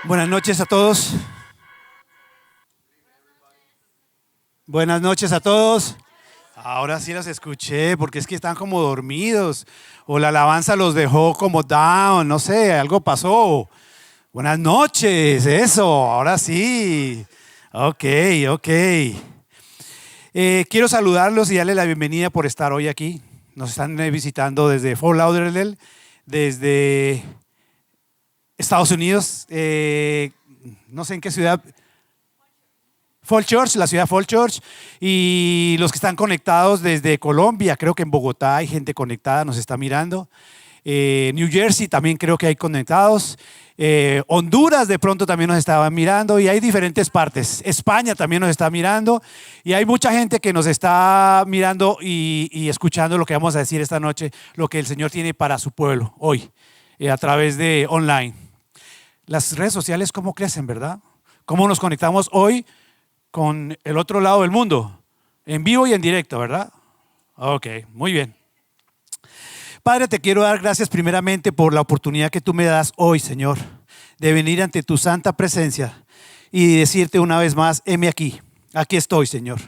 Buenas noches a todos. Buenas noches a todos. Ahora sí los escuché porque es que están como dormidos o la alabanza los dejó como down, no sé, algo pasó. Buenas noches, eso, ahora sí. Ok. Quiero saludarlos y darles la bienvenida por estar hoy aquí. Nos están visitando desde Fort Lauderdale, desde Estados Unidos, no sé en qué ciudad. Fall Church, la ciudad Fall Church, y los que están conectados desde Colombia, creo que en Bogotá hay gente conectada, nos está mirando. New Jersey también creo que hay conectados. Honduras de pronto también nos estaban mirando y hay diferentes partes. España también nos está mirando y hay mucha gente que nos está mirando y escuchando lo que vamos a decir esta noche, lo que el Señor tiene para su pueblo hoy, a través de online. Las redes sociales, ¿cómo crecen, verdad? ¿Cómo nos conectamos hoy con el otro lado del mundo? En vivo y en directo, ¿verdad? Ok, muy bien. Padre, te quiero dar gracias primeramente por la oportunidad que tú me das hoy, Señor, de venir ante tu santa presencia y decirte una vez más, heme aquí, aquí estoy, Señor.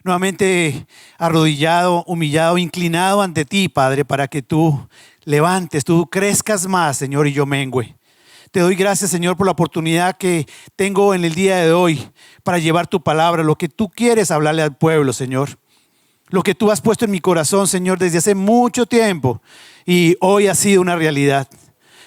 Nuevamente arrodillado, humillado, inclinado ante ti, Padre, para que tú levantes, tú crezcas más, Señor, y yo mengüe. Te doy gracias, Señor, por la oportunidad que tengo en el día de hoy para llevar tu palabra, lo que tú quieres hablarle al pueblo, Señor. Lo que tú has puesto en mi corazón, Señor, desde hace mucho tiempo y hoy ha sido una realidad.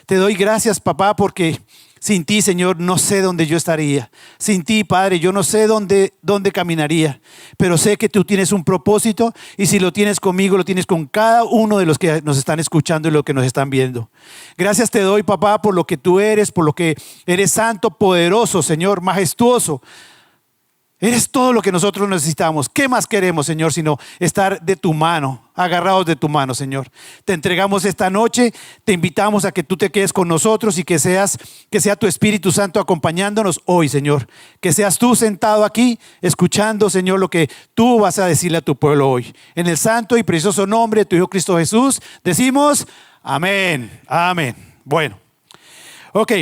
Te doy gracias, papá, porque sin ti, Señor, no sé dónde yo estaría. Sin ti, Padre, yo no sé dónde caminaría. Pero sé que tú tienes un propósito y si lo tienes conmigo, lo tienes con cada uno de los que nos están escuchando y los que nos están viendo. Gracias te doy, papá, por lo que tú eres, por lo que eres santo, poderoso, Señor, majestuoso. Eres todo lo que nosotros necesitamos. ¿Qué más queremos, Señor, sino estar de tu mano, agarrados de tu mano, Señor? Te entregamos esta noche, te invitamos a que tú te quedes con nosotros y que sea tu Espíritu Santo acompañándonos hoy, Señor. Que seas tú sentado aquí, escuchando, Señor, lo que tú vas a decirle a tu pueblo hoy. En el santo y precioso nombre de tu Hijo Cristo Jesús, decimos amén, amén. Bueno, ok.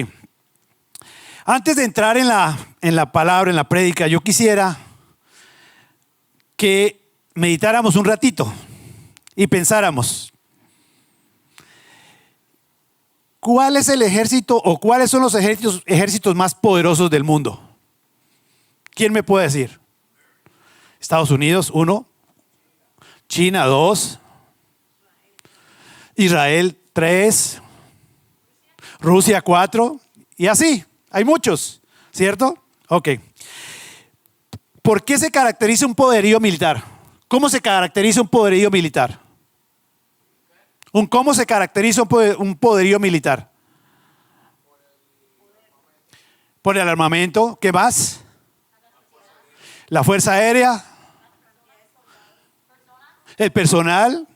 Antes de entrar en la palabra, en la prédica, yo quisiera que meditáramos un ratito y pensáramos, ¿cuál es el ejército o cuáles son los ejércitos más poderosos del mundo? ¿Quién me puede decir? Estados Unidos, 1, China, 2, Israel, 3, Rusia, 4, y así. Hay muchos, ¿cierto? Ok. ¿Por qué se caracteriza un poderío militar? ¿Cómo se caracteriza un poderío militar? ¿Cómo se caracteriza un poderío militar? Por el armamento. ¿Qué más? La fuerza aérea. El personal.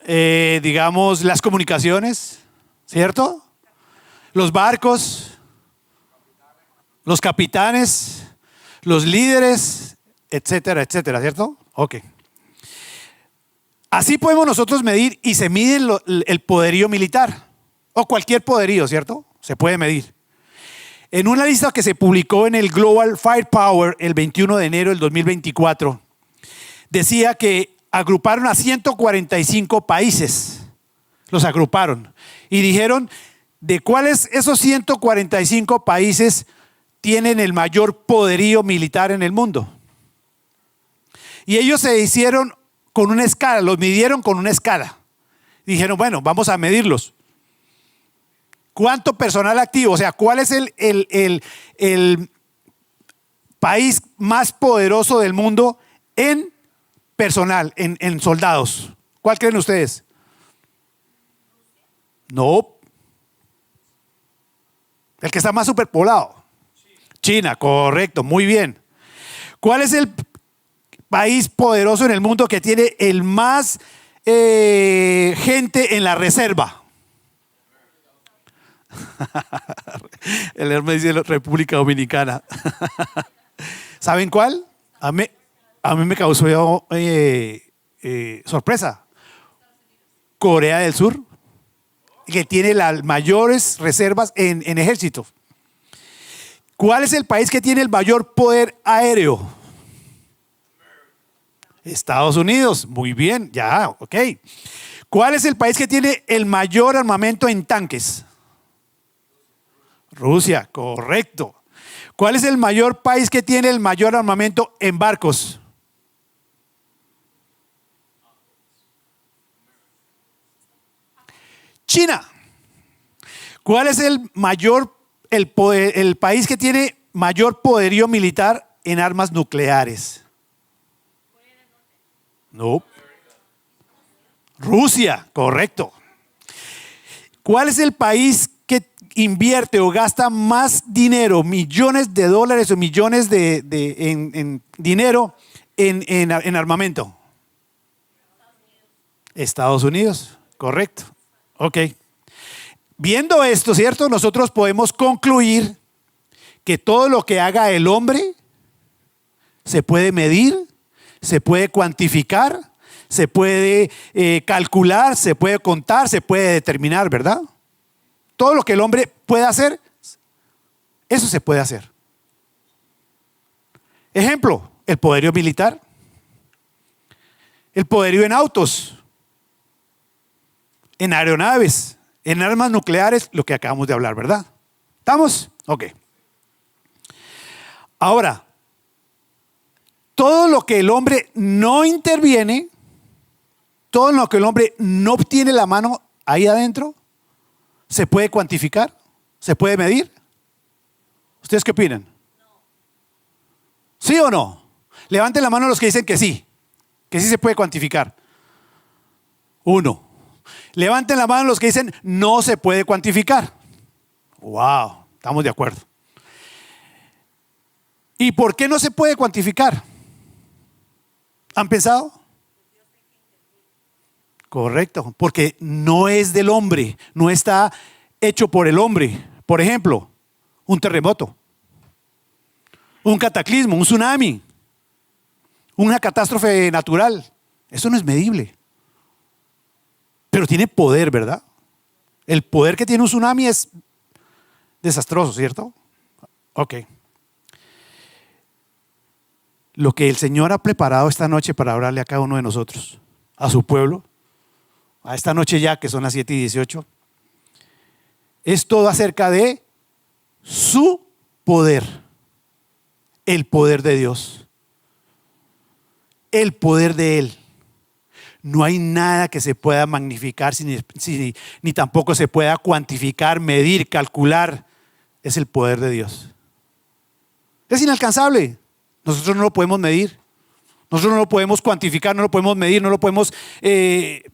Digamos, las comunicaciones, ¿cierto? Los barcos, los capitanes, los líderes, etcétera, etcétera, ¿cierto? Ok. Así podemos nosotros medir y se mide el poderío militar o cualquier poderío, ¿cierto? Se puede medir. En una lista que se publicó en el Global Firepower el 21 de enero del 2024, decía que agruparon a 145 países. Los agruparon y dijeron de cuáles esos 145 países tienen el mayor poderío militar en el mundo. Y ellos se hicieron con una escala, los midieron con una escala. Dijeron, bueno, vamos a medirlos. ¿Cuánto personal activo? O sea, ¿cuál es el país más poderoso del mundo en personal, en soldados? ¿Cuál creen ustedes? No. El que está más superpoblado. China, correcto, muy bien. ¿Cuál es el país poderoso en el mundo que tiene el más gente en la reserva? El Hermes dice República Dominicana. ¿Saben cuál? A mí me causó sorpresa. Corea del Sur. que tiene las mayores reservas en ejército. ¿Cuál es el país que tiene el mayor poder aéreo? Estados Unidos. Muy bien, ya, ok. ¿Cuál es el país que tiene el mayor armamento en tanques? Rusia, correcto. ¿Cuál es el mayor país que tiene el mayor armamento en barcos? China. ¿Cuál es el país que tiene mayor poderío militar en armas nucleares? No. Rusia, correcto. ¿Cuál es el país que invierte o gasta más dinero, millones de dólares o millones en dinero en armamento? Estados Unidos, correcto. Ok. Viendo esto, ¿cierto? Nosotros podemos concluir que todo lo que haga el hombre se puede medir, se puede cuantificar, se puede calcular, se puede contar, se puede determinar, ¿verdad? Todo lo que el hombre pueda hacer, eso se puede hacer. Ejemplo, el poderío militar, el poderío en autos, en aeronaves, en armas nucleares, lo que acabamos de hablar, ¿verdad? ¿Estamos? Ok. Ahora, todo lo que el hombre no interviene, todo lo que el hombre no obtiene la mano ahí adentro, ¿se puede cuantificar? ¿Se puede medir? ¿Ustedes qué opinan? ¿Sí o no? Levanten la mano los que dicen que sí se puede cuantificar. 1. Levanten la mano los que dicen no se puede cuantificar. Wow, estamos de acuerdo. ¿Y por qué no se puede cuantificar? ¿Han pensado? Correcto, porque no es del hombre, no está hecho por el hombre. Por ejemplo, un terremoto, un cataclismo, un tsunami, una catástrofe natural. Eso no es medible. Pero tiene poder, ¿verdad? El poder que tiene un tsunami es desastroso, ¿cierto? Ok. Lo que el Señor ha preparado esta noche para hablarle a cada uno de nosotros, a su pueblo, a esta noche ya que son las 7:18, es todo acerca de su poder, el poder de Dios, el poder de Él. No hay nada que se pueda magnificar ni tampoco se pueda cuantificar, medir, calcular. Es el poder de Dios. Es inalcanzable. Nosotros no lo podemos medir. Nosotros no lo podemos cuantificar, no lo podemos medir, no lo podemos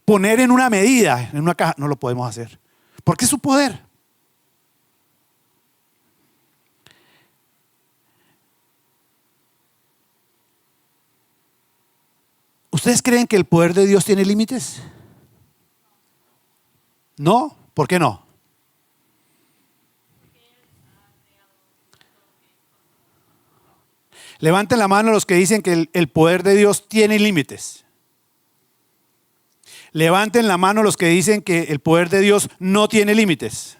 poner en una medida, en una caja. No lo podemos hacer. Porque es su poder. ¿Ustedes creen que el poder de Dios tiene límites? ¿No? ¿Por qué no? Levanten la mano los que dicen que el poder de Dios tiene límites. Levanten la mano los que dicen que el poder de Dios no tiene límites.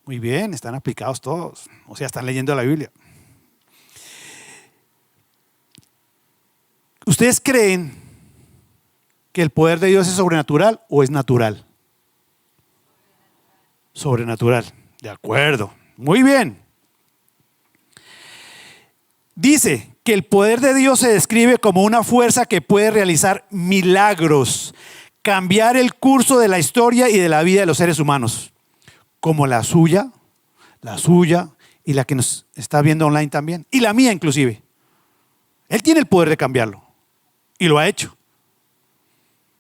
Muy bien, están aplicados todos. O sea, están leyendo la Biblia. ¿Ustedes creen que el poder de Dios es sobrenatural o es natural? Sobrenatural. De acuerdo. Muy bien. Dice que el poder de Dios se describe como una fuerza que puede realizar milagros, cambiar el curso de la historia y de la vida de los seres humanos, como la suya y la que nos está viendo online también, y la mía inclusive. Él tiene el poder de cambiarlo y lo ha hecho.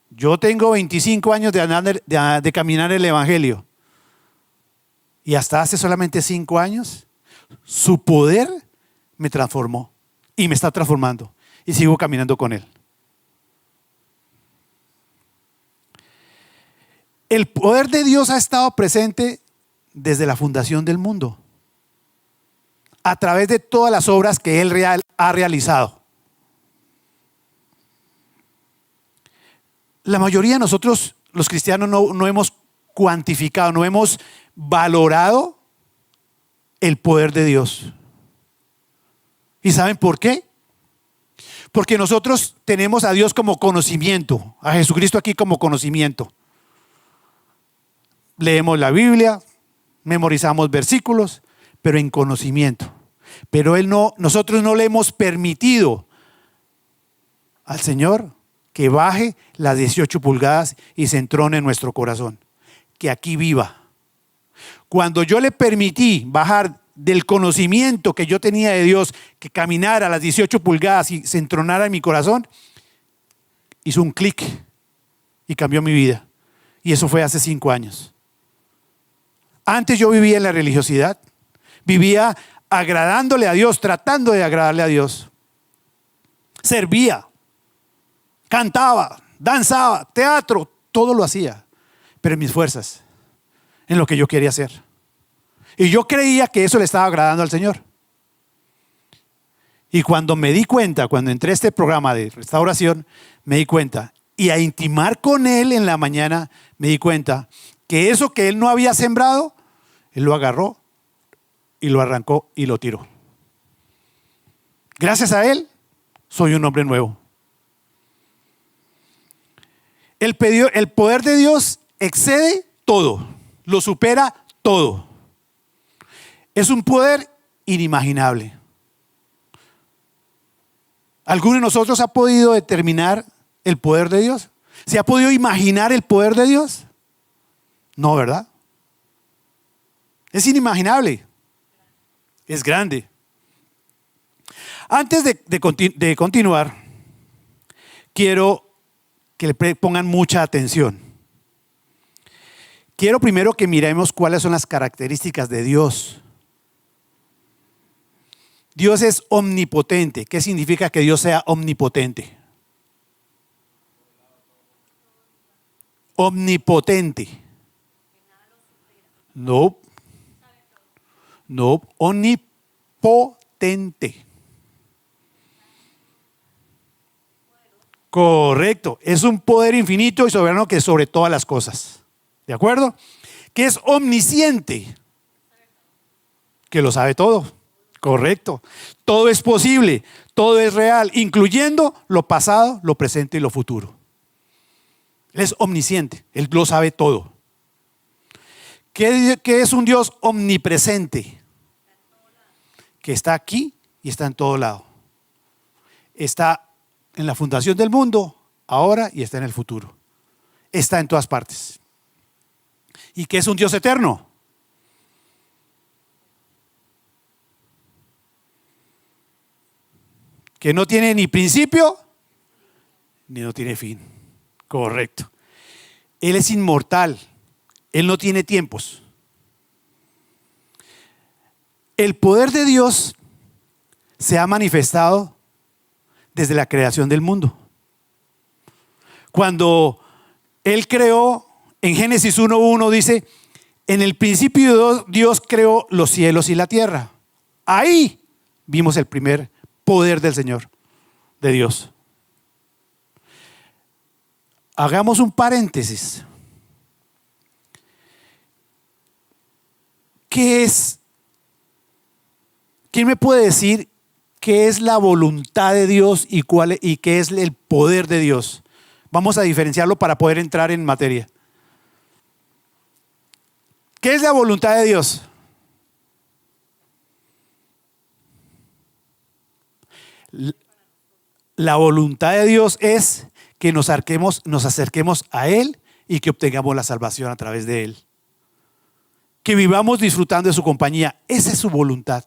Yo tengo 25 años de caminar el Evangelio y hasta hace solamente 5 años su poder me transformó y me está transformando y sigo caminando con Él. El poder de Dios ha estado presente desde la fundación del mundo, a través de todas las obras que Él ha realizado. La mayoría de nosotros, los cristianos, no hemos cuantificado, no hemos valorado el poder de Dios. ¿Y saben por qué? Porque nosotros tenemos a Dios como conocimiento, a Jesucristo aquí como conocimiento. Leemos la Biblia, memorizamos versículos, pero en conocimiento. Pero nosotros no le hemos permitido al Señor que baje las 18 pulgadas y se entrone en nuestro corazón, que aquí viva. Cuando yo le permití bajar del conocimiento que yo tenía de Dios, que caminara a las 18 pulgadas y se entronara en mi corazón, hizo un clic y cambió mi vida. Y eso fue hace 5 años. Antes yo vivía en la religiosidad, vivía agradándole a Dios, tratando de agradarle a Dios. Servía, cantaba, danzaba, teatro, todo lo hacía, pero en mis fuerzas, en lo que yo quería hacer. Y yo creía que eso le estaba agradando al Señor. Y cuando me di cuenta, cuando entré a este programa de restauración, me di cuenta, y a intimar con Él en la mañana, me di cuenta que eso que Él no había sembrado, Él lo agarró y lo arrancó y lo tiró. Gracias a Él, soy un hombre nuevo. El poder de Dios excede todo, lo supera todo. Es un poder inimaginable. ¿Alguno de nosotros ha podido determinar el poder de Dios? ¿Se ha podido imaginar el poder de Dios? No, ¿verdad? Es inimaginable. Es grande. Antes de continuar, quiero que le pongan mucha atención. Quiero primero que miremos cuáles son las características de Dios. Dios es omnipotente. ¿Qué significa que Dios sea omnipotente? Omnipotente. No. No, omnipotente. Correcto. Es un poder infinito y soberano que es sobre todas las cosas. ¿De acuerdo? Que es omnisciente. Que lo sabe todo. Correcto. Todo es posible, todo es real, incluyendo lo pasado, lo presente y lo futuro. Él es omnisciente, Él lo sabe todo. ¿Qué es un Dios omnipresente? Que está aquí y está en todo lado. Está en la fundación del mundo, ahora y está en el futuro. Está en todas partes. ¿Y qué es un Dios eterno? Que no tiene ni principio ni no tiene fin. Correcto. Él es inmortal. Él no tiene tiempos. El poder de Dios se ha manifestado desde la creación del mundo. Cuando Él creó, en Génesis 1:1 dice, en el principio Dios creó los cielos y la tierra. Ahí vimos el primer poder del Señor, de Dios. Hagamos un paréntesis. ¿Qué es? ¿Quién me puede decir qué es la voluntad de Dios y qué es el poder de Dios? Vamos a diferenciarlo para poder entrar en materia. ¿Qué es la voluntad de Dios? La voluntad de Dios es que nos acerquemos a Él y que obtengamos la salvación a través de Él. Que vivamos disfrutando de su compañía. Esa es su voluntad.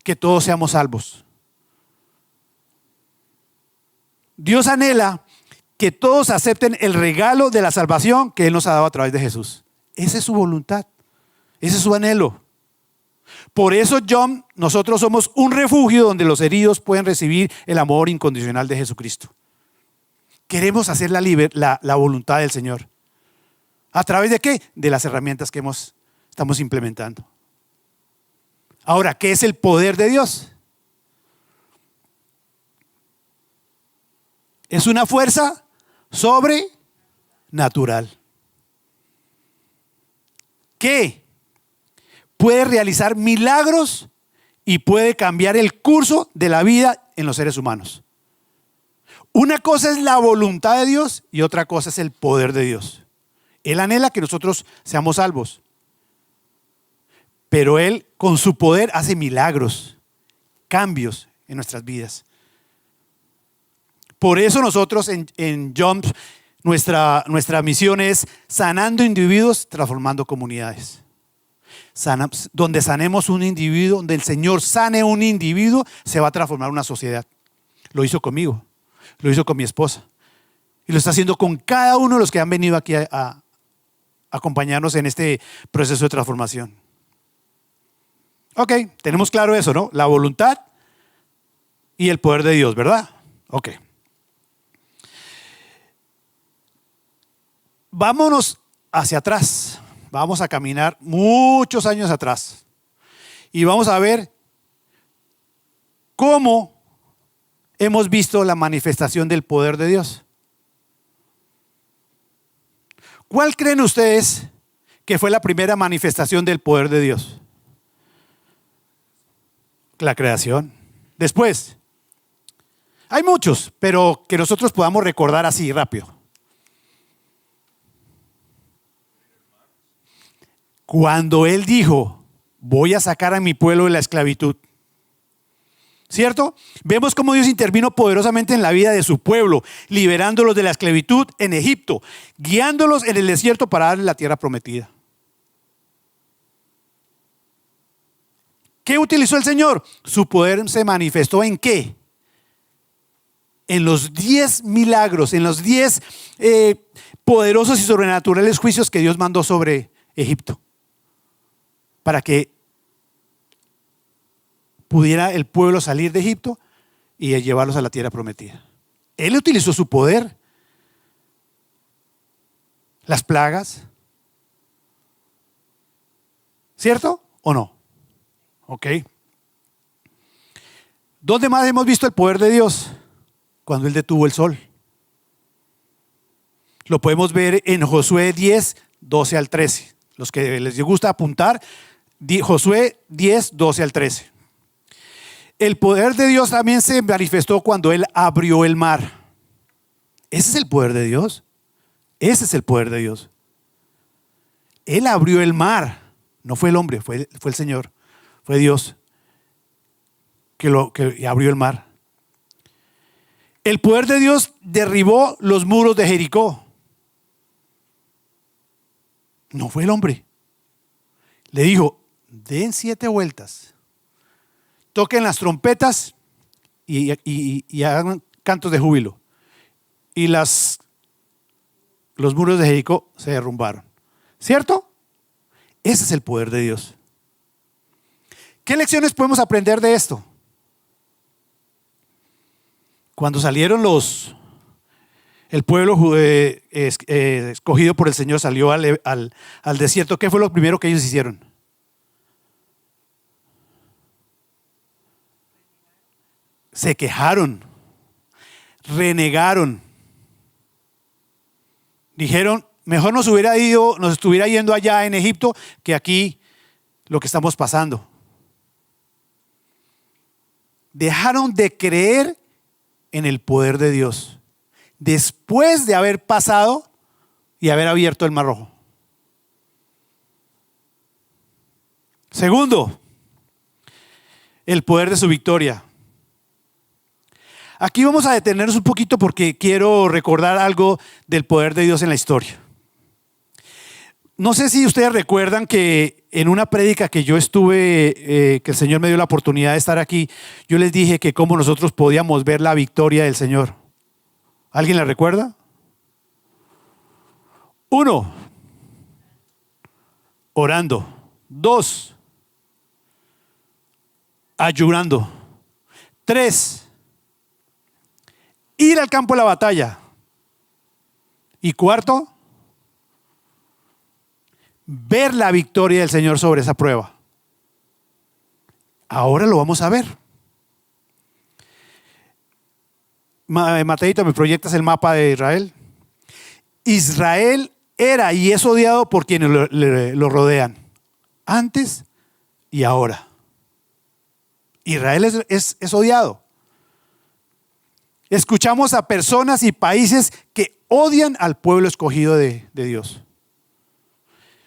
Que todos seamos salvos. Dios anhela que todos acepten el regalo de la salvación que Él nos ha dado a través de Jesús. Esa es su voluntad. Ese es su anhelo. Por eso, nosotros somos un refugio donde los heridos pueden recibir el amor incondicional de Jesucristo. Queremos hacer la voluntad del Señor. ¿A través de qué? De las herramientas que estamos implementando. Ahora, ¿qué es el poder de Dios? Es una fuerza sobrenatural. que puede realizar milagros y puede cambiar el curso de la vida en los seres humanos. Una cosa es la voluntad de Dios y otra cosa es el poder de Dios. Él anhela que nosotros seamos salvos, pero Él con su poder hace milagros, cambios en nuestras vidas. Por eso nosotros en Jump, nuestra misión es sanando individuos, transformando comunidades. Donde sanemos un individuo, donde el Señor sane un individuo, se va a transformar una sociedad. Lo hizo conmigo, lo hizo con mi esposa y lo está haciendo con cada uno de los que han venido aquí a acompañarnos en este proceso de transformación. Ok, tenemos claro eso, ¿no? La voluntad y el poder de Dios, ¿verdad? Ok. Vámonos hacia atrás. Vamos a caminar muchos años atrás y vamos a ver cómo hemos visto la manifestación del poder de Dios. ¿Cuál creen ustedes que fue la primera manifestación del poder de Dios? La creación. Después, hay muchos, pero que nosotros podamos recordar así rápido. Cuando Él dijo, voy a sacar a mi pueblo de la esclavitud. ¿Cierto? Vemos cómo Dios intervino poderosamente en la vida de su pueblo, liberándolos de la esclavitud en Egipto, guiándolos en el desierto para darles la tierra prometida. ¿Qué utilizó el Señor? Su poder se manifestó ¿en qué? En los 10 milagros, en los 10 poderosos y sobrenaturales juicios que Dios mandó sobre Egipto, para que pudiera el pueblo salir de Egipto y llevarlos a la tierra prometida. Él utilizó su poder. Las plagas. ¿Cierto o no? Ok. ¿Dónde más hemos visto el poder de Dios? Cuando Él detuvo el sol. Lo podemos ver en Josué 10, 12 al 13. Los que les gusta apuntar, Josué 10, 12 al 13. El poder de Dios también se manifestó cuando Él abrió el mar. Ese es el poder de Dios. Ese es el poder de Dios. Él abrió el mar. No fue el hombre, fue el Señor. Fue Dios que abrió el mar. El poder de Dios derribó los muros de Jericó. No fue el hombre. Le dijo, den 7 vueltas. Toquen las trompetas y hagan cantos de júbilo. Y los muros de Jericó se derrumbaron. ¿Cierto? Ese es el poder de Dios. ¿Qué lecciones podemos aprender de esto? Cuando salieron el pueblo escogido por el Señor salió al desierto, ¿qué fue lo primero que ellos hicieron? Se quejaron, renegaron, dijeron, mejor nos estuviera yendo allá en Egipto que aquí lo que estamos pasando. Dejaron de creer en el poder de Dios después de haber pasado y haber abierto el Mar Rojo. Segundo, el poder de su victoria. Aquí vamos a detenernos un poquito porque quiero recordar algo del poder de Dios en la historia. No sé si ustedes recuerdan que en una prédica que yo estuve, que el Señor me dio la oportunidad de estar aquí, yo les dije que cómo nosotros podíamos ver la victoria del Señor. ¿Alguien la recuerda? 1, orando. 2, ayunando. 3, ir al campo de la batalla. Y 4, ver la victoria del Señor sobre esa prueba. Ahora lo vamos a ver. Mateito, ¿me proyectas el mapa de Israel? Israel era y es odiado por quienes lo rodean. antes y ahora. Israel es odiado. Escuchamos a personas y países que odian al pueblo escogido de Dios.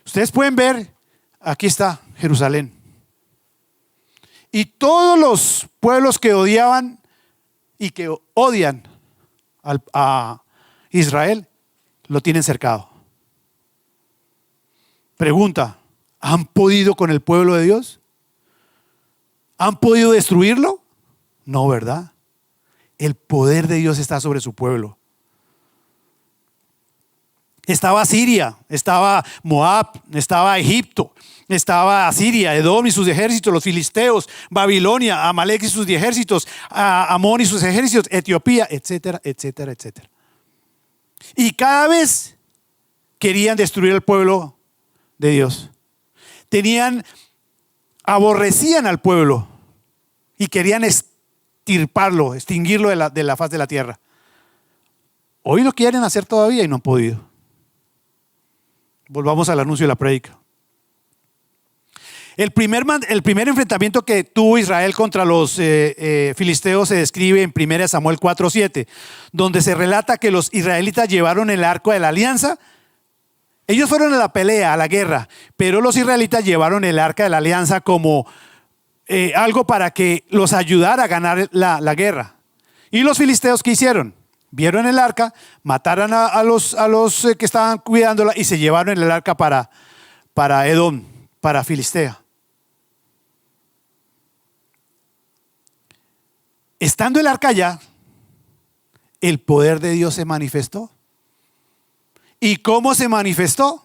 Ustedes pueden ver, aquí está Jerusalén. Y todos los pueblos que odiaban y que odian a Israel, lo tienen cercado. Pregunta, ¿han podido con el pueblo de Dios? ¿Han podido destruirlo? No, ¿verdad? El poder de Dios está sobre su pueblo. Estaba Siria, estaba Moab, estaba Egipto, estaba Asiria, Edom y sus ejércitos, los filisteos, Babilonia, Amalek y sus ejércitos, Amón y sus ejércitos, Etiopía, etcétera, etcétera, etcétera. Y cada vez querían destruir al pueblo de Dios. Aborrecían al pueblo y querían extirparlo, extinguirlo de la faz de la tierra. Hoy lo quieren hacer todavía y no han podido. Volvamos al anuncio de la prédica. El primer enfrentamiento que tuvo Israel contra los filisteos se describe en 1 Samuel 4:7, donde se relata que los israelitas llevaron el arca de la alianza. Ellos fueron a la pelea, a la guerra, pero los israelitas llevaron el arca de la alianza como algo para que los ayudara a ganar la guerra. ¿Y los filisteos qué hicieron? Vieron el arca, mataron a los que estaban cuidándola y se llevaron el arca para Edom, para Filistea. Estando el arca allá, el poder de Dios se manifestó. ¿Y cómo se manifestó?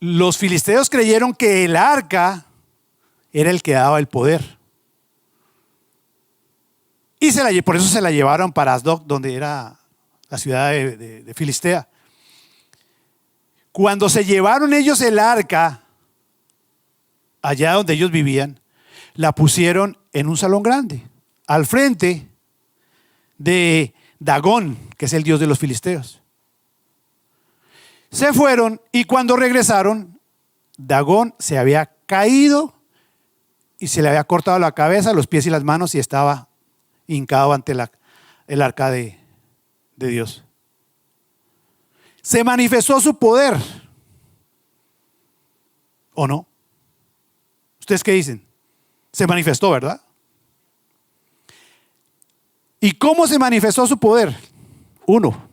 Los filisteos creyeron que el arca era el que daba el poder. Y por eso se la llevaron para Asdod, donde era la ciudad de Filistea. Cuando se llevaron ellos el arca, allá donde ellos vivían, la pusieron en un salón grande, al frente de Dagón, que es el dios de los filisteos. Se fueron y cuando regresaron, Dagón se había caído y se le había cortado la cabeza, los pies y las manos y estaba hincado ante el arca de Dios. Se manifestó su poder, ¿o no? ¿Ustedes qué dicen? Se manifestó, ¿verdad? ¿Y cómo se manifestó su poder? Uno,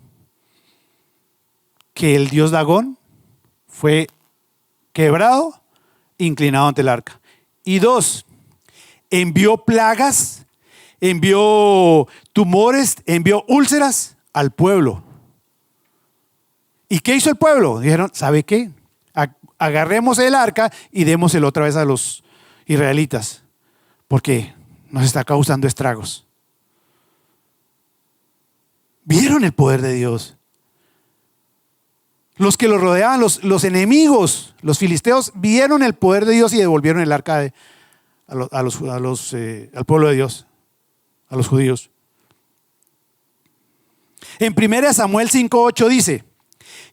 que el dios Dagón fue quebrado, inclinado ante el arca. Y dos, envió plagas, envió tumores, envió úlceras al pueblo. ¿Y qué hizo el pueblo? Dijeron, ¿sabe qué? Agarremos el arca y démoselo otra vez a los israelitas, porque nos está causando estragos. ¿Vieron el poder de Dios? Los que los rodeaban, los enemigos, los filisteos, vieron el poder de Dios y devolvieron el arca al pueblo de Dios, a los judíos. En 1 Samuel 5:8 dice: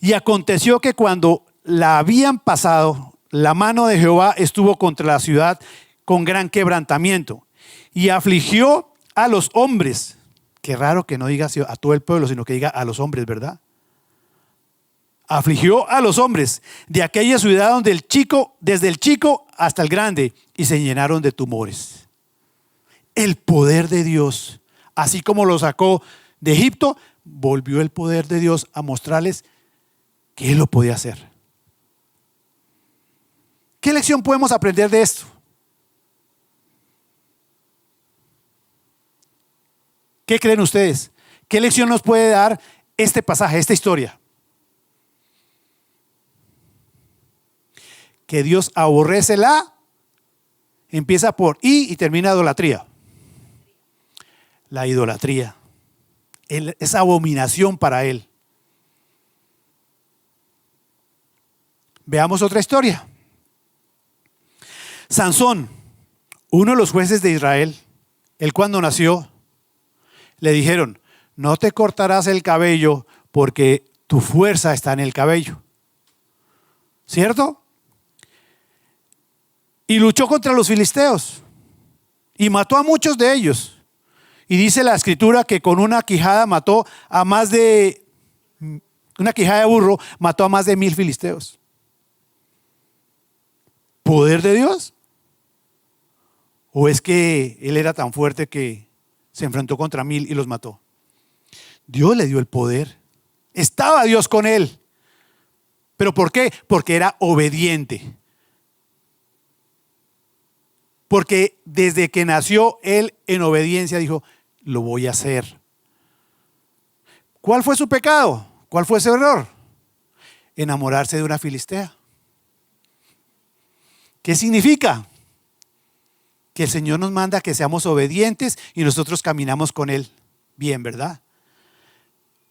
y aconteció que cuando la habían pasado, la mano de Jehová estuvo contra la ciudad con gran quebrantamiento y afligió a los hombres. Qué raro que no diga a todo el pueblo, sino que diga a los hombres, ¿verdad? Afligió a los hombres de aquella ciudad desde el chico hasta el grande, y se llenaron de tumores. El poder de Dios, así como lo sacó de Egipto, volvió el poder de Dios a mostrarles que Él lo podía hacer. ¿Qué lección podemos aprender de esto? ¿Qué creen ustedes? ¿Qué lección nos puede dar este pasaje, esta historia? Que Dios aborrece empieza por y termina idolatría. La idolatría es abominación para Él. Veamos otra historia. Sansón, uno de los jueces de Israel, él cuando nació, le dijeron: no te cortarás el cabello porque tu fuerza está en el cabello. ¿Cierto? y luchó contra los filisteos y mató a muchos de ellos. Y dice la escritura que con una quijada mató a más de, una quijada de burro mató a más de 1000 filisteos. ¿Poder de Dios? ¿O es que él era tan fuerte que se enfrentó contra 1000 y los mató? Dios le dio el poder. Estaba Dios con él. ¿Pero por qué? Porque era obediente. Porque desde que nació él en obediencia dijo, lo voy a hacer. ¿Cuál fue su pecado? ¿Cuál fue ese error? Enamorarse de una filistea. ¿Qué significa? Que el Señor nos manda que seamos obedientes y nosotros caminamos con Él bien, ¿verdad?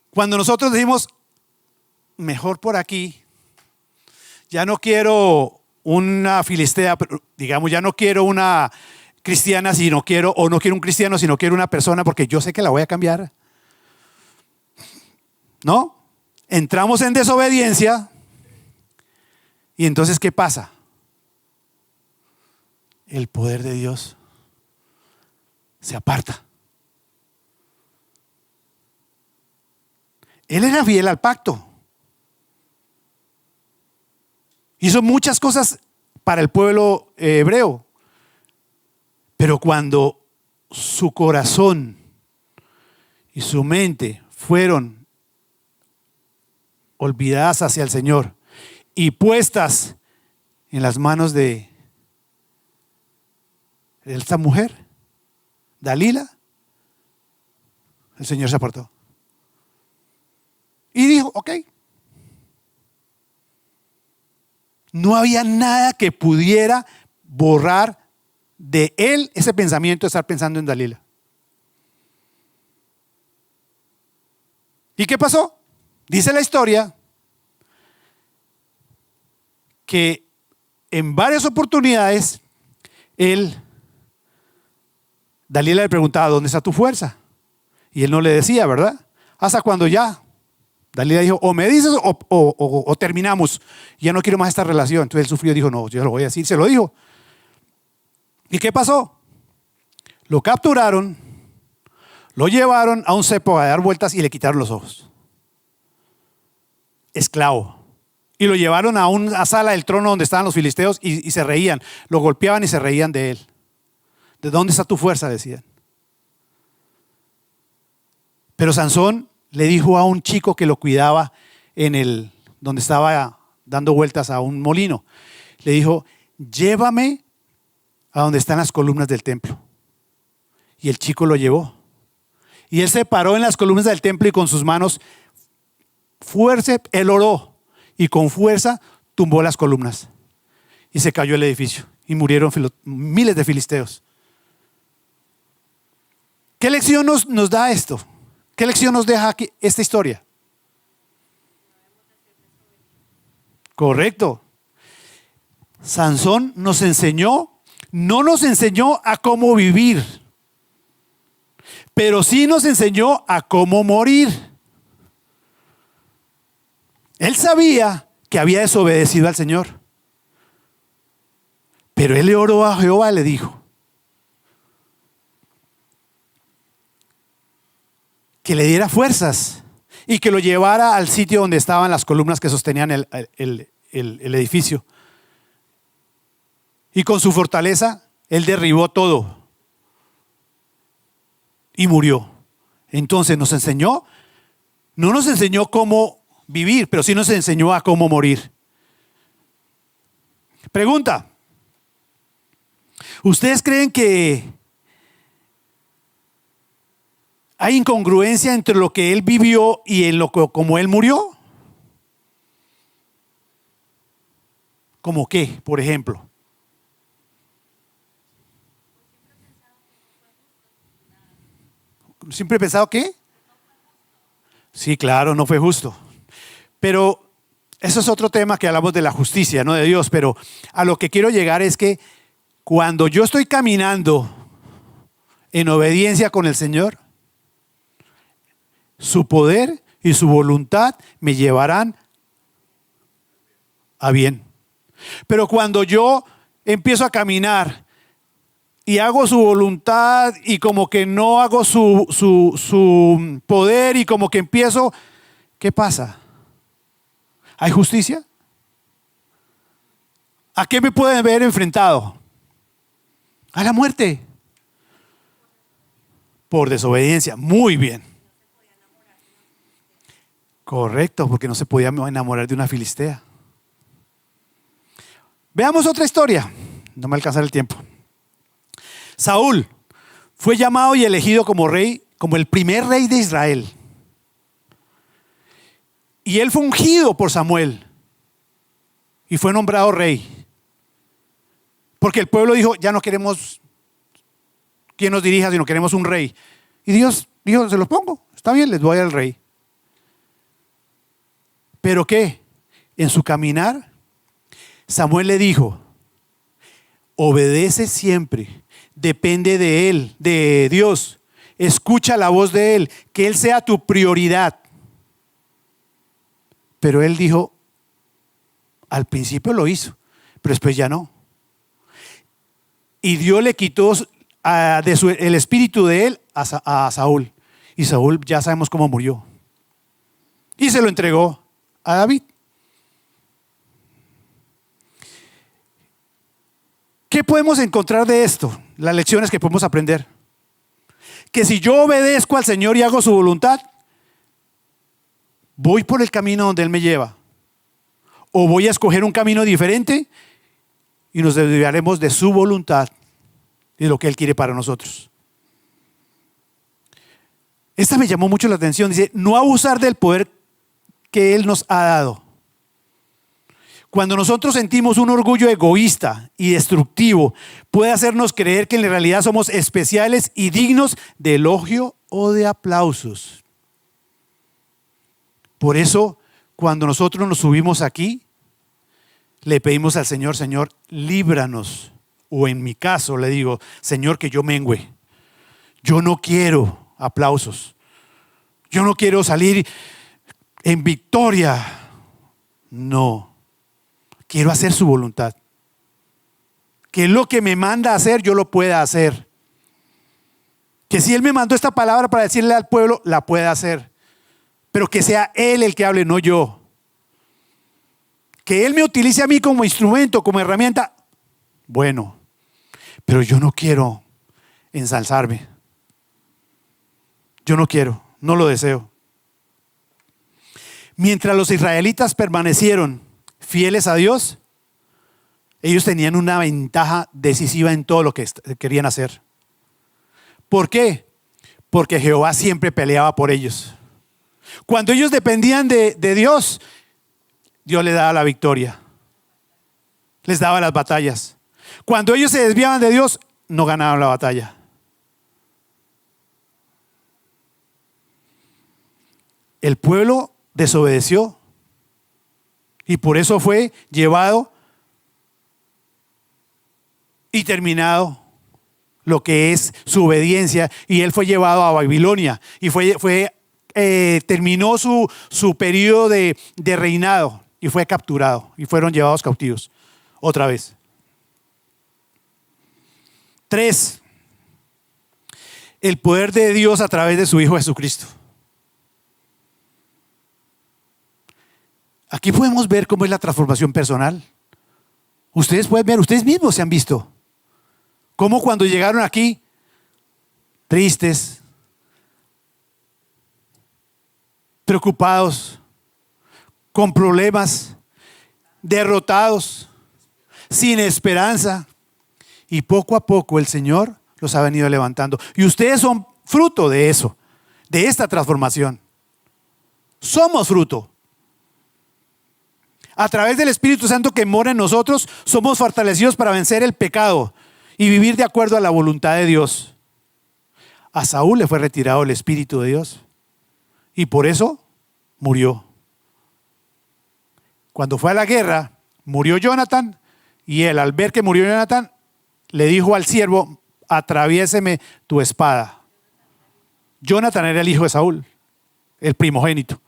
Cuando nosotros decimos, mejor por aquí, ya no quiero una filistea, digamos, ya no quiero una cristiana, sino quiero, o no quiero un cristiano, sino quiero una persona porque yo sé que la voy a cambiar. ¿No? Entramos en desobediencia y entonces ¿qué pasa? El poder de Dios se aparta. Él era fiel al pacto. Hizo muchas cosas para el pueblo hebreo. Pero cuando su corazón y su mente fueron olvidadas hacia el Señor y puestas en las manos de esta mujer, Dalila, el Señor se apartó. Y dijo, ok. No había nada que pudiera borrar de él ese pensamiento de estar pensando en Dalila. ¿Y qué pasó? Dice la historia que en varias oportunidades Dalila le preguntaba, ¿dónde está tu fuerza? Y él no le decía, ¿verdad? Hasta cuando ya Dalila dijo, o me dices o terminamos, ya no quiero más esta relación. Entonces él sufrió y dijo, no, yo lo voy a decir, se lo dijo. ¿Y qué pasó? Lo capturaron, lo llevaron a un cepo a dar vueltas y le quitaron los ojos. Esclavo. Y lo llevaron a una sala del trono donde estaban los filisteos y se reían, lo golpeaban y se reían de él. ¿De dónde está tu fuerza?, decían. Pero Sansón le dijo a un chico que lo cuidaba donde estaba dando vueltas a un molino, le dijo, llévame a donde están las columnas del templo. Y el chico lo llevó. Y él se paró en las columnas del templo y con sus manos fuerte, él oró y con fuerza tumbó las columnas. Y se cayó el edificio y murieron miles de filisteos. ¿Qué lección nos da esto? ¿Qué lección nos deja aquí esta historia? Correcto. Sansón nos enseñó, no nos enseñó a cómo vivir, pero sí nos enseñó a cómo morir. Él sabía que había desobedecido al Señor, pero él le oró a Jehová y le dijo que le diera fuerzas y que lo llevara al sitio donde estaban las columnas que sostenían el edificio. Y con su fortaleza, él derribó todo y murió. Entonces nos enseñó, no nos enseñó cómo vivir, pero sí nos enseñó a cómo morir. Pregunta: ¿ustedes creen que hay incongruencia entre lo que él vivió y en lo que, como él murió? ¿Cómo qué, por ejemplo? ¿Siempre he pensado qué? Sí, claro, no fue justo. Pero eso es otro tema que hablamos de la justicia, no de Dios. Pero a lo que quiero llegar es que cuando yo estoy caminando en obediencia con el Señor, su poder y su voluntad me llevarán a bien. Pero cuando yo empiezo a caminar y hago su voluntad y como que no hago su poder y como que empiezo, ¿qué pasa? ¿Hay justicia? ¿A qué me pueden ver enfrentado? A la muerte. Por desobediencia. Muy bien. Correcto, porque no se podía enamorar de una filistea. Veamos otra historia. No me alcanza el tiempo. Saúl fue llamado y elegido como rey, como el primer rey de Israel. Y él fue ungido por Samuel y fue nombrado rey. Porque el pueblo dijo, ya no queremos quien nos dirija, sino queremos un rey. Y Dios dijo, se los pongo, está bien, les doy al rey. ¿Pero qué? En su caminar, Samuel le dijo, obedece siempre, depende de él, de Dios. Escucha la voz de él, que él sea tu prioridad. Pero él dijo, al principio lo hizo, pero después ya no. Y Dios le quitó el espíritu de él a Saúl. Y Saúl ya sabemos cómo murió. Y se lo entregó a David. ¿Qué podemos encontrar de esto? Las lecciones que podemos aprender. Que si yo obedezco al Señor y hago su voluntad, voy por el camino donde Él me lleva. O voy a escoger un camino diferente y nos desviaremos de su voluntad y de lo que Él quiere para nosotros. Esta me llamó mucho la atención. Dice, no abusar del poder que Él nos ha dado. Cuando nosotros sentimos un orgullo egoísta y destructivo, puede hacernos creer que en realidad somos especiales y dignos de elogio o de aplausos. Por eso, cuando nosotros nos subimos aquí, le pedimos al Señor, Señor, líbranos. O en mi caso le digo, Señor, que yo mengüe. Yo no quiero aplausos. Yo no quiero salir en victoria. No. Quiero hacer su voluntad. Que lo que me manda a hacer, yo lo pueda hacer. Que si Él me mandó esta palabra para decirle al pueblo, la pueda hacer. Pero que sea Él el que hable, no yo. Que Él me utilice a mí como instrumento, como herramienta. Bueno, pero yo no quiero ensalzarme. Yo no quiero, no lo deseo. Mientras los israelitas permanecieron fieles a Dios, ellos tenían una ventaja decisiva en todo lo que querían hacer. ¿Por qué? Porque Jehová siempre peleaba por ellos. Cuando ellos dependían de Dios, Dios les daba la victoria. Les daba las batallas. Cuando ellos se desviaban de Dios, no ganaban la batalla. El pueblo desobedeció y por eso fue llevado y terminado lo que es su obediencia, y él fue llevado a Babilonia y terminó su periodo de reinado y fue capturado y fueron llevados cautivos otra vez. 3. El poder de Dios a través de su Hijo Jesucristo. Aquí podemos ver cómo es la transformación personal. Ustedes pueden ver, ustedes mismos se han visto cómo cuando llegaron aquí tristes, preocupados, con problemas, derrotados, sin esperanza, y poco a poco el Señor los ha venido levantando. Y ustedes son fruto de eso, de esta transformación. Somos fruto. A través del Espíritu Santo que mora en nosotros, somos fortalecidos para vencer el pecado y vivir de acuerdo a la voluntad de Dios. A Saúl le fue retirado el Espíritu de Dios y por eso murió. Cuando fue a la guerra, murió Jonathan, y él, al ver que murió Jonathan, le dijo al siervo, atraviéseme tu espada. Jonathan era el hijo de Saúl, el primogénito.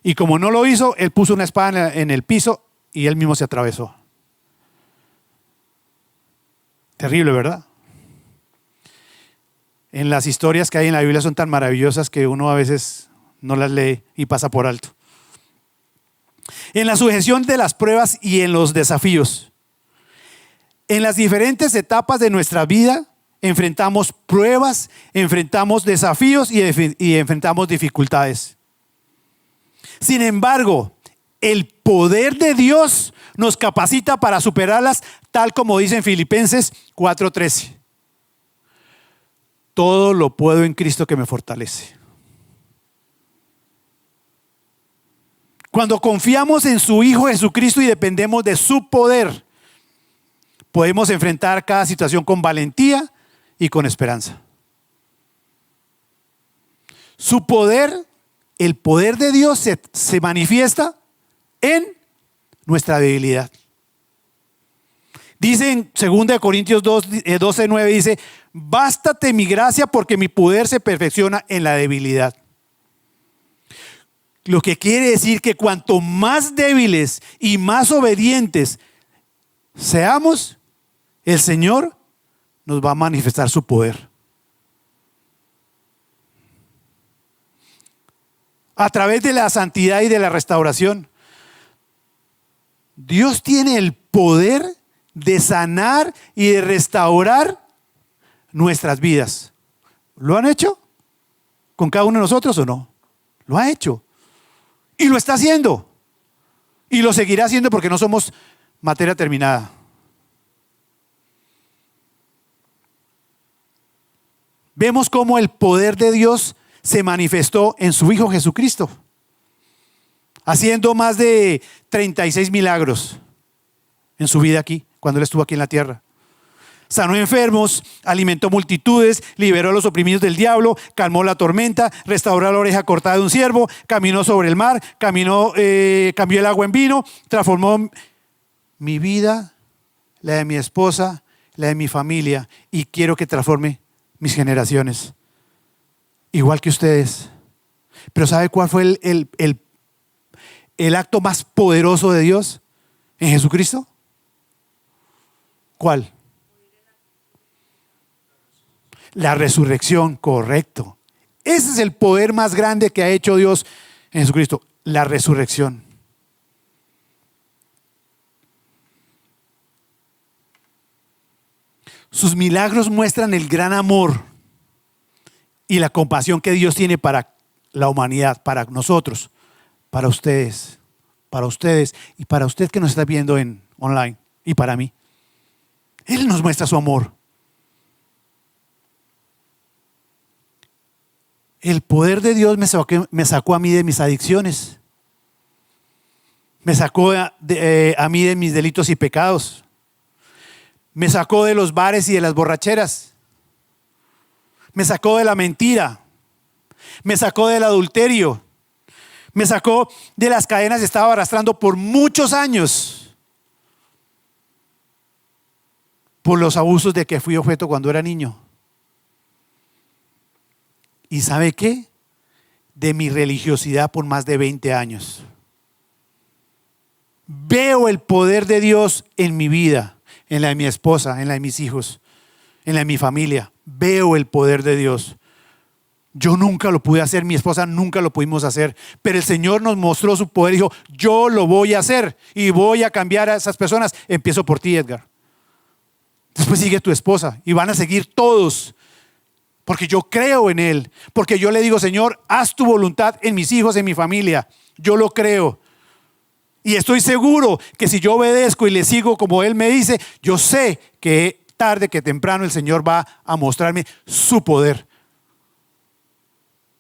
Y como no lo hizo, él puso una espada en el piso y él mismo se atravesó. Terrible, ¿verdad? En las historias que hay en la Biblia son tan maravillosas que uno a veces no las lee y pasa por alto. En la sujeción de las pruebas y en los desafíos. En las diferentes etapas de nuestra vida enfrentamos pruebas, enfrentamos desafíos y enfrentamos dificultades. Sin embargo, el poder de Dios nos capacita para superarlas, tal como dice en Filipenses 4:13. Todo lo puedo en Cristo que me fortalece. Cuando confiamos en su Hijo Jesucristo y dependemos de su poder, podemos enfrentar cada situación con valentía y con esperanza. Su poder, el poder de Dios se manifiesta en nuestra debilidad. Dice en 2 Corintios 12:9, dice: bástate mi gracia porque mi poder se perfecciona en la debilidad. Lo que quiere decir que cuanto más débiles y más obedientes seamos, el Señor nos va a manifestar su poder. A través de la santidad y de la restauración, Dios tiene el poder de sanar y de restaurar nuestras vidas. ¿Lo han hecho con cada uno de nosotros o no? Lo ha hecho. Y lo está haciendo. Y lo seguirá haciendo porque no somos materia terminada. Vemos cómo el poder de Dios se manifestó en su Hijo Jesucristo, haciendo más de 36 milagros en su vida aquí, cuando Él estuvo aquí en la tierra. Sanó enfermos, alimentó multitudes, liberó a los oprimidos del diablo, calmó la tormenta, restauró la oreja cortada de un ciervo, caminó sobre el mar, cambió el agua en vino, transformó mi vida, la de mi esposa, la de mi familia, y quiero que transforme mis generaciones, igual que ustedes. Pero ¿sabe cuál fue el acto más poderoso de Dios en Jesucristo? ¿Cuál? La resurrección, correcto. Ese es el poder más grande que ha hecho Dios en Jesucristo, la resurrección. Sus milagros muestran el gran amor y la compasión que Dios tiene para la humanidad, para nosotros, para ustedes y para usted que nos está viendo online y para mí. Él nos muestra su amor. El poder de Dios me sacó a mí de mis adicciones. Me sacó a mí de mis delitos y pecados. Me sacó de los bares y de las borracheras. Me sacó de la mentira. Me sacó del adulterio. Me sacó de las cadenas que estaba arrastrando por muchos años. Por los abusos de que fui objeto cuando era niño. ¿Y sabe qué? De mi religiosidad por más de 20 años. Veo el poder de Dios en mi vida, en la de mi esposa, en la de mis hijos, en la de mi familia. Veo el poder de Dios. Yo nunca lo pude hacer, mi esposa nunca lo pudimos hacer, pero el Señor nos mostró su poder y dijo: yo lo voy a hacer y voy a cambiar a esas personas. Empiezo por ti, Edgar. Después sigue tu esposa y van a seguir todos. Porque yo creo en Él, porque yo le digo: Señor, haz tu voluntad en mis hijos, en mi familia. Yo lo creo. Y estoy seguro que si yo obedezco y le sigo como Él me dice, yo sé que tarde que temprano el Señor va a mostrarme su poder.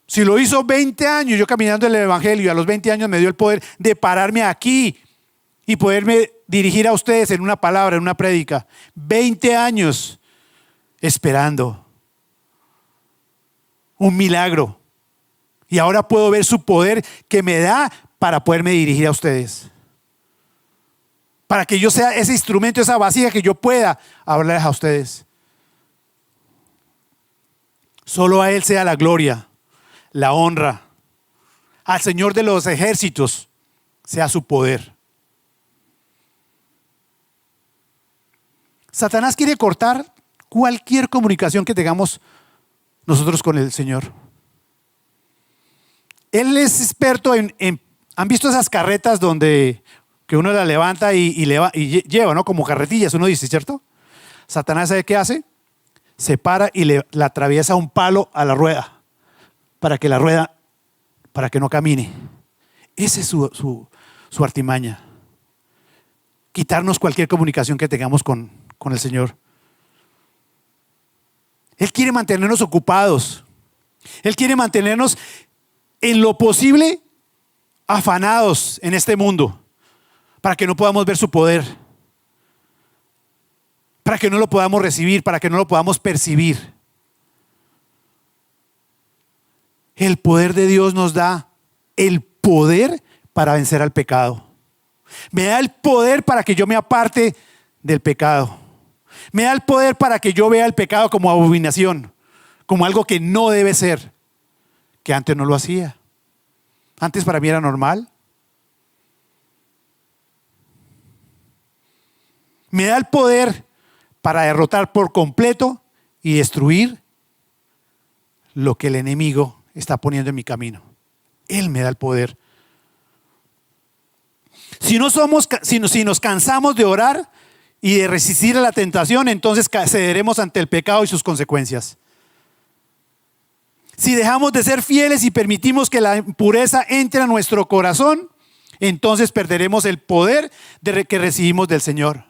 Si lo hizo 20 años, yo caminando en el Evangelio, y a los 20 años me dio el poder de pararme aquí y poderme dirigir a ustedes en una palabra, en una prédica. 20 años esperando un milagro. Y ahora puedo ver su poder que me da para poderme dirigir a ustedes. Para que yo sea ese instrumento, esa vasija que yo pueda hablarles a ustedes. Solo a Él sea la gloria, la honra. Al Señor de los ejércitos sea su poder. Satanás quiere cortar cualquier comunicación que tengamos nosotros con el Señor. Él es experto ¿han visto esas carretas donde que uno la levanta y lleva, ¿no? Como carretillas, uno dice, ¿cierto? Satanás, ¿sabe qué hace? Se para y le atraviesa un palo a la rueda para que no camine. Esa es su artimaña. Quitarnos cualquier comunicación que tengamos con el Señor. Él quiere mantenernos ocupados. Él quiere mantenernos en lo posible afanados en este mundo para que no podamos ver su poder, para que no lo podamos recibir, para que no lo podamos percibir. El poder de Dios nos da el poder para vencer al pecado. Me da el poder para que yo me aparte del pecado. Me da el poder para que yo vea el pecado como abominación, como algo que no debe ser, que antes no lo hacía. Antes para mí era normal. Me da el poder para derrotar por completo y destruir lo que el enemigo está poniendo en mi camino. Él me da el poder. Si nos cansamos de orar y de resistir a la tentación, entonces cederemos ante el pecado y sus consecuencias. Si dejamos de ser fieles y permitimos que la impureza entre a nuestro corazón, entonces perderemos el poder que recibimos del Señor.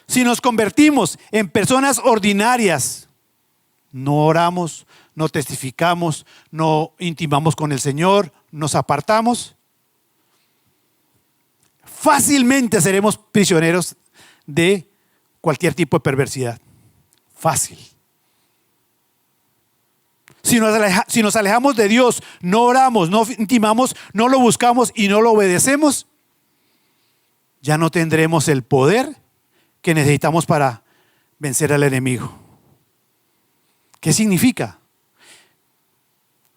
Si nos convertimos en personas ordinarias, no oramos, no testificamos, no intimamos con el Señor, nos apartamos, fácilmente seremos prisioneros de cualquier tipo de perversidad. Fácil. Si nos alejamos de Dios, no oramos, no intimamos, no lo buscamos y no lo obedecemos, ya no tendremos el poder que necesitamos para vencer al enemigo. ¿Qué significa?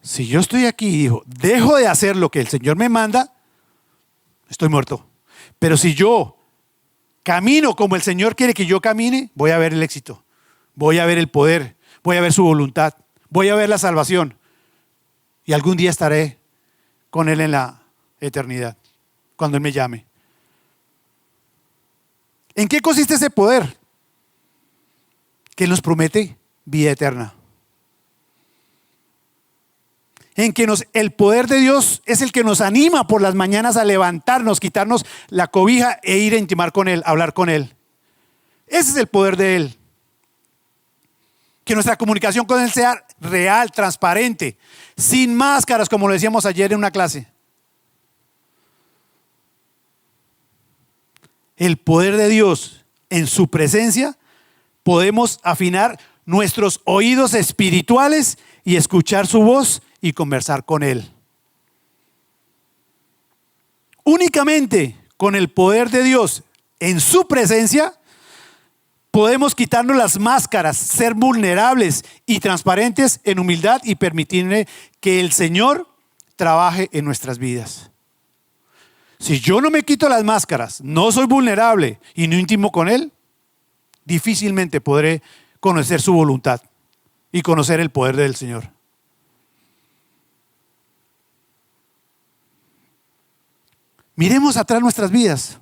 Si yo estoy aquí y digo, dejo de hacer lo que el Señor me manda, estoy muerto. Pero si yo camino como el Señor quiere que yo camine, voy a ver el éxito, voy a ver el poder, voy a ver su voluntad, voy a ver la salvación y algún día estaré con Él en la eternidad, cuando Él me llame. ¿En qué consiste ese poder? Que Él nos promete vida eterna. En que el poder de Dios es el que nos anima por las mañanas a levantarnos, quitarnos la cobija e ir a intimar con Él, a hablar con Él. Ese es el poder de Él. Que nuestra comunicación con Él sea real, transparente, sin máscaras, como lo decíamos ayer en una clase. El poder de Dios en su presencia, podemos afinar nuestros oídos espirituales y escuchar su voz y conversar con Él. Únicamente con el poder de Dios en su presencia podemos quitarnos las máscaras, ser vulnerables y transparentes en humildad y permitirle que el Señor trabaje en nuestras vidas. Si yo no me quito las máscaras, no soy vulnerable y no intimo con Él, difícilmente podré conocer su voluntad y conocer el poder del Señor. Miremos atrás nuestras vidas.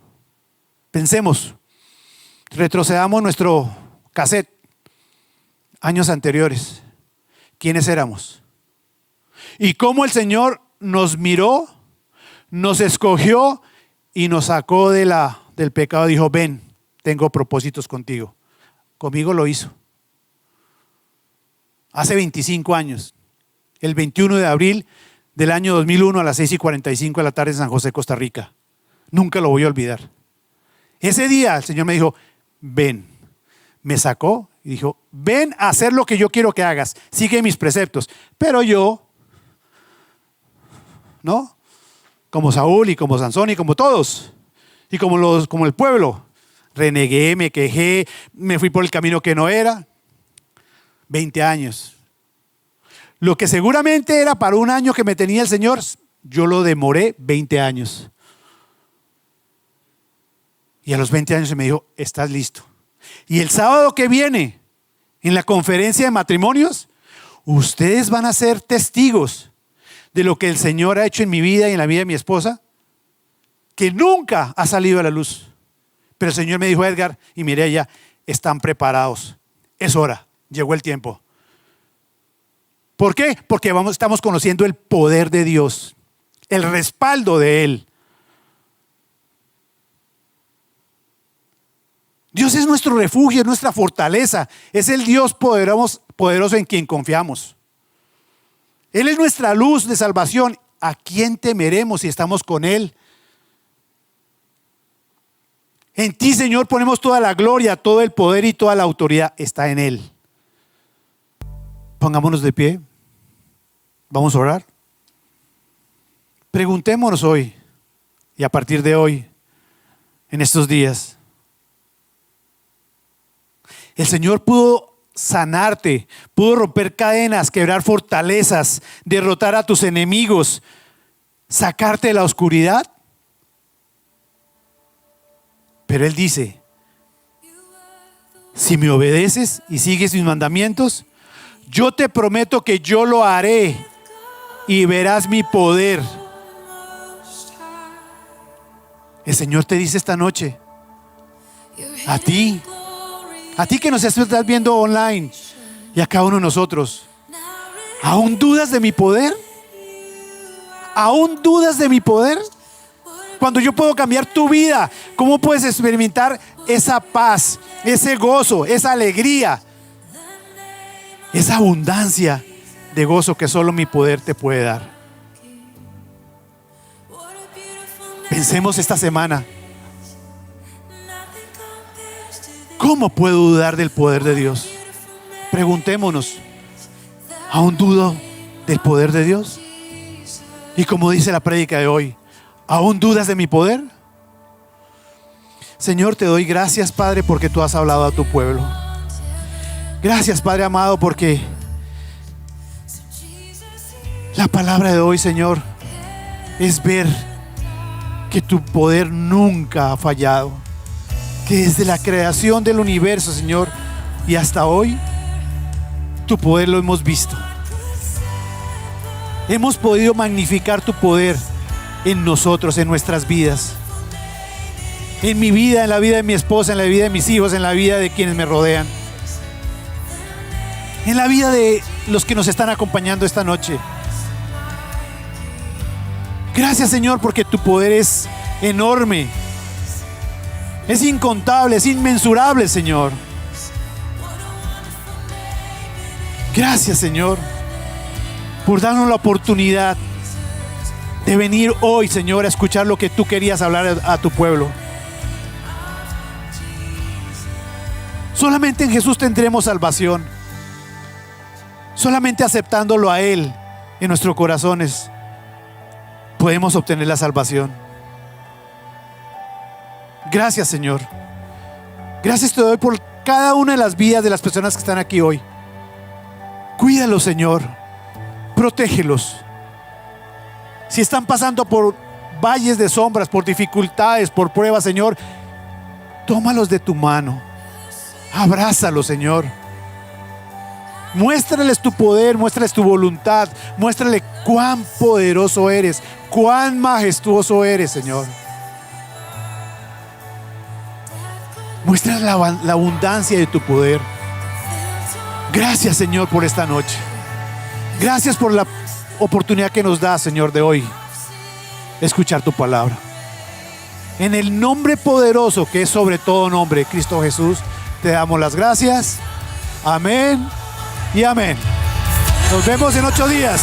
Pensemos, retrocedamos nuestro cassette, años anteriores. ¿Quiénes éramos? Y cómo el Señor nos miró, nos escogió y nos sacó del pecado. Dijo, ven, tengo propósitos contigo. Conmigo lo hizo. Hace 25 años, el 21 de abril del año 2001 a las 6:45 de la tarde en San José, Costa Rica. Nunca lo voy a olvidar. Ese día el Señor me dijo, ven. Me sacó y dijo, ven a hacer lo que yo quiero que hagas. Sigue mis preceptos. Pero yo, ¿no? Como Saúl y como Sansón y como todos. Y como el pueblo. Renegué, me quejé, me fui por el camino que no era. 20 años. Lo que seguramente era para un año que me tenía el Señor, yo lo demoré 20 años. Y a los 20 años se me dijo, estás listo. Y el sábado que viene, en la conferencia de matrimonios, ustedes van a ser testigos de lo que el Señor ha hecho en mi vida y en la vida de mi esposa, que nunca ha salido a la luz. Pero el Señor me dijo: Edgar y Mireya, están preparados. Es hora, llegó el tiempo. ¿Por qué? Porque estamos conociendo el poder de Dios, el respaldo de Él. Dios es nuestro refugio, es nuestra fortaleza, es el Dios poderoso en quien confiamos. Él es nuestra luz de salvación. ¿A quién temeremos si estamos con Él? En ti, Señor, ponemos toda la gloria, todo el poder y toda la autoridad está en Él. Pongámonos de pie. Vamos a orar. Preguntémonos hoy y a partir de hoy, en estos días, el Señor pudo sanarte, pudo romper cadenas, quebrar fortalezas, derrotar a tus enemigos, sacarte de la oscuridad. Pero Él dice: si me obedeces y sigues mis mandamientos, yo te prometo que yo lo haré y verás mi poder. El Señor te dice esta noche, a ti que nos estás viendo online y a cada uno de nosotros: ¿aún dudas de mi poder? ¿Aún dudas de mi poder? Cuando yo puedo cambiar tu vida, ¿cómo puedes experimentar esa paz, ese gozo, esa alegría, esa abundancia de gozo que solo mi poder te puede dar? Pensemos esta semana: ¿cómo puedo dudar del poder de Dios? Preguntémonos: ¿aún dudo del poder de Dios? Y como dice la prédica de hoy, ¿aún dudas de mi poder? Señor, te doy gracias, Padre, porque tú has hablado a tu pueblo. Gracias, Padre amado, porque la palabra de hoy, Señor, es ver que tu poder nunca ha fallado, que desde la creación del universo, Señor, y hasta hoy, tu poder lo hemos visto. Hemos podido magnificar tu poder en nosotros, en nuestras vidas, en mi vida, en la vida de mi esposa, en la vida de mis hijos, en la vida de quienes me rodean, en la vida de los que nos están acompañando esta noche. Gracias, Señor, porque tu poder es enorme, es incontable, es inmensurable, Señor. Gracias, Señor, por darnos la oportunidad de venir hoy, Señor, a escuchar lo que tú querías hablar a tu pueblo. Solamente en Jesús tendremos salvación. Solamente aceptándolo a Él en nuestros corazones podemos obtener la salvación. Gracias, Señor. Gracias te doy por cada una de las vidas de las personas que están aquí hoy. Cuídalos, Señor. Protégelos. Si están pasando por valles de sombras, por dificultades, por pruebas, Señor, tómalos de tu mano. Abrázalos, Señor. Muéstrales tu poder, muéstrales tu voluntad, muéstrale cuán poderoso eres, cuán majestuoso eres, Señor. Muéstrales la abundancia de tu poder. Gracias, Señor, por esta noche. Gracias por la oportunidad que nos da, Señor, de hoy escuchar tu palabra. En el nombre poderoso que es sobre todo nombre, Cristo Jesús, te damos las gracias. Amén y amén. Nos vemos en 8 días.